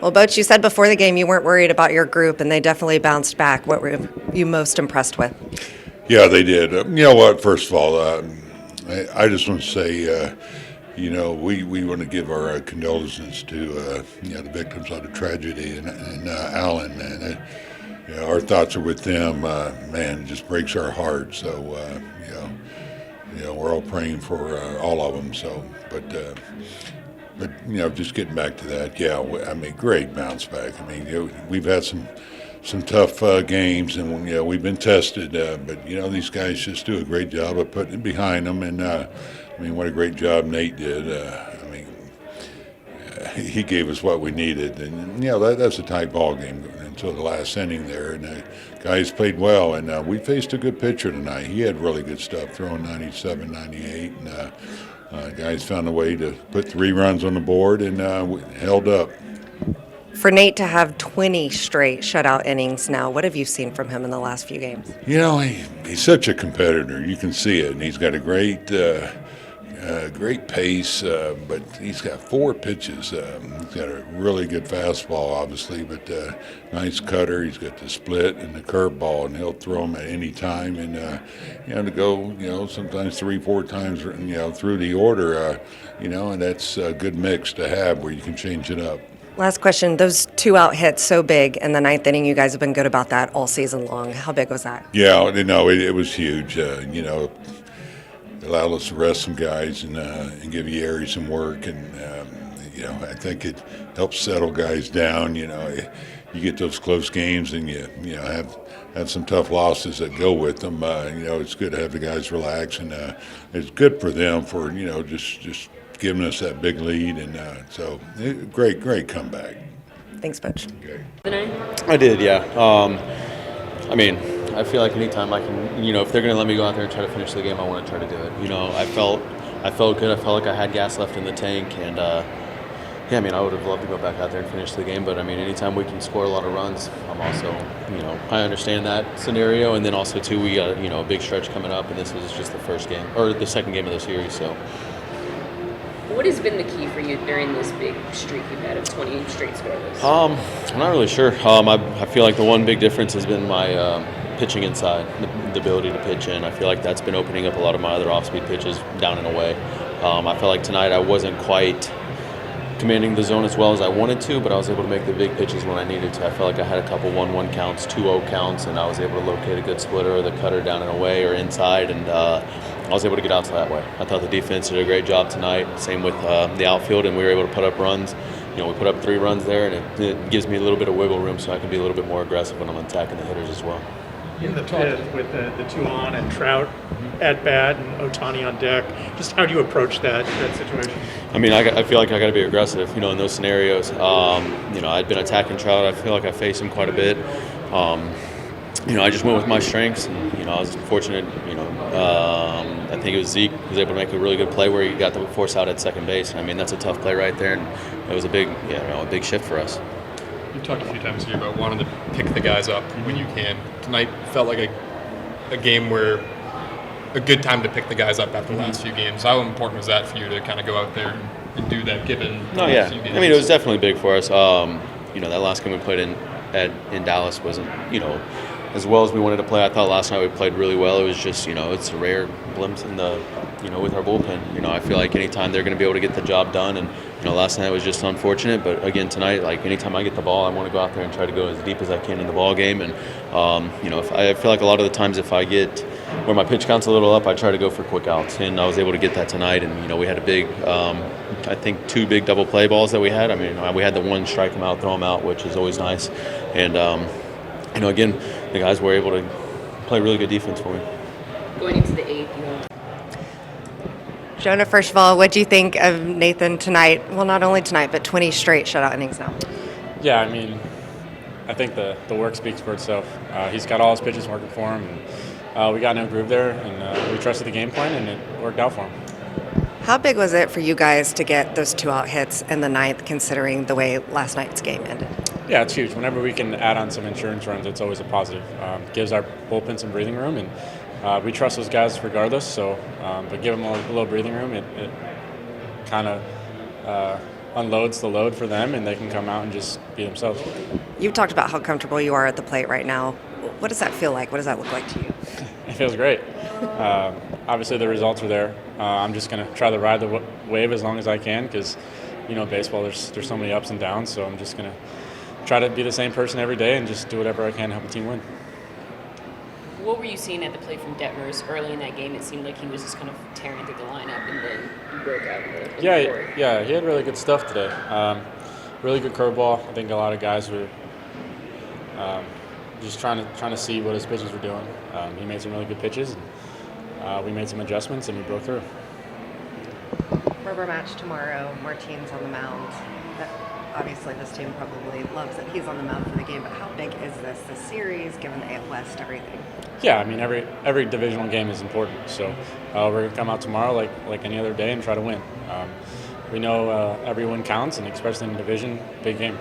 Well, Bochy, you said before the game you weren't worried about your group, and they definitely bounced back. What were you most impressed with? Yeah, they did. You know what? First of all, I just want to say, we want to give our condolences to the victims of the tragedy in Allen, and our thoughts are with them. Man, it just breaks our heart. So, we're all praying for all of them. So, but just getting back to that, great bounce back. I mean, we've had some tough games, and we've been tested. But these guys just do a great job of putting it behind them. And what a great job Nate did. He gave us what we needed, and that's a tight ball game until the last inning there. And the guys played well, and we faced a good pitcher tonight. He had really good stuff, throwing 97, 98, and guys found a way to put 3 runs on the board and held up. For Nate to have 20 straight shutout innings now, what have you seen from him in the last few games? He's such a competitor. You can see it, and he's got a great pace, but he's got 4 pitches. He's got a really good fastball, obviously, but nice cutter. He's got the split and the curveball, and he'll throw them at any time. And to go, sometimes 3-4 times, through the order, and that's a good mix to have where you can change it up. Last question. Those 2-out hits so big in the 9th inning, you guys have been good about that all season long. How big was that? Yeah, it was huge. Allowed us to rest some guys and give Yeri some work, and I think it helps settle guys down. You get those close games, and you have some tough losses that go with them. It's good to have the guys relax, and it's good for them for just giving us that big lead, and so great comeback. Thanks, Butch. Okay. I did, yeah. I feel like anytime I can, if they're going to let me go out there and try to finish the game, I want to try to do it. I felt good. I felt like I had gas left in the tank, and I would have loved to go back out there and finish the game. But anytime we can score a lot of runs, I'm also, I understand that scenario. And then also too, we got a big stretch coming up, and this was just the first game or the second game of the series. So. What has been the key for you during this big streak you've had of 20 straight scoreless? I'm not really sure. I feel like the one big difference has been my pitching inside, the ability to pitch in. I feel like that's been opening up a lot of my other off-speed pitches down and away. I felt like tonight I wasn't quite commanding the zone as well as I wanted to, but I was able to make the big pitches when I needed to. I felt like I had a couple 1-1 counts, 2-0 counts, and I was able to locate a good splitter or the cutter down and away or inside, and I was able to get out to that way. I thought the defense did a great job tonight. Same with the outfield, and we were able to put up runs. We put up 3 runs there, and it gives me a little bit of wiggle room so I can be a little bit more aggressive when I'm attacking the hitters as well. In the 5th with the 2 on and Trout at bat and Ohtani on deck, just how do you approach that situation? I feel like I got to be aggressive, in those scenarios. I'd been attacking Trout. I feel like I faced him quite a bit. I just went with my strengths, and I was fortunate. I think it was Zeke was able to make a really good play where he got the force out at second base. That's a tough play right there, and it was a big shift for us. You've talked a few times here about wanting to pick the guys up when you can. Tonight felt like a game where a good time to pick the guys up after the last few games. How important was that for you to kind of go out there and do that given the last few games? It was definitely big for us. That last game we played in Dallas wasn't, as well as we wanted to play. I thought last night we played really well. It was just, it's a rare glimpse in the, with our bullpen. I feel like anytime they're going to be able to get the job done, and last night was just unfortunate. But again, tonight, like anytime I get the ball, I want to go out there and try to go as deep as I can in the ball game. And if I feel like a lot of the times if I get where my pitch count's a little up, I try to go for quick outs, and I was able to get that tonight. And we had a big, I think 2 big double play balls that we had. We had the one strike them out, throw them out, which is always nice. And again, the guys were able to play really good defense for me. Going into the 8th, Jonah, first of all, what do you think of Nathan tonight? Well, not only tonight, but 20 straight shutout innings now. Yeah, I think the work speaks for itself. He's got all his pitches working for him, and we got no groove there, and we trusted the game plan, and it worked out for him. How big was it for you guys to get those 2-out hits in the 9th, considering the way last night's game ended? Yeah, it's huge. Whenever we can add on some insurance runs, it's always a positive. Gives our bullpen some breathing room, and we trust those guys regardless. So, but give them a little breathing room, it kind of unloads the load for them, and they can come out and just be themselves. You've talked about how comfortable you are at the plate right now. What does that feel like? What does that look like to you? It feels great. Obviously, the results are there. I'm just going to try to ride the wave as long as I can because, baseball, there's so many ups and downs. So I'm just going to try to be the same person every day and just do whatever I can to help the team win. What were you seeing at the plate from Detmers early in that game? It seemed like he was just kind of tearing through the lineup, and then he broke out in the fourth. Yeah, he had really good stuff today. Really good curveball. I think a lot of guys were just trying to see what his pitches were doing. He made some really good pitches, and we made some adjustments, and we broke through. Rubber match tomorrow. Martine's on the mound. Obviously, this team probably loves that he's on the mound for the game, but how big is this series, given the AL West, everything? Yeah, I mean, every divisional game is important. So we're going to come out tomorrow like any other day and try to win. We know every win counts, and especially in the division, big game.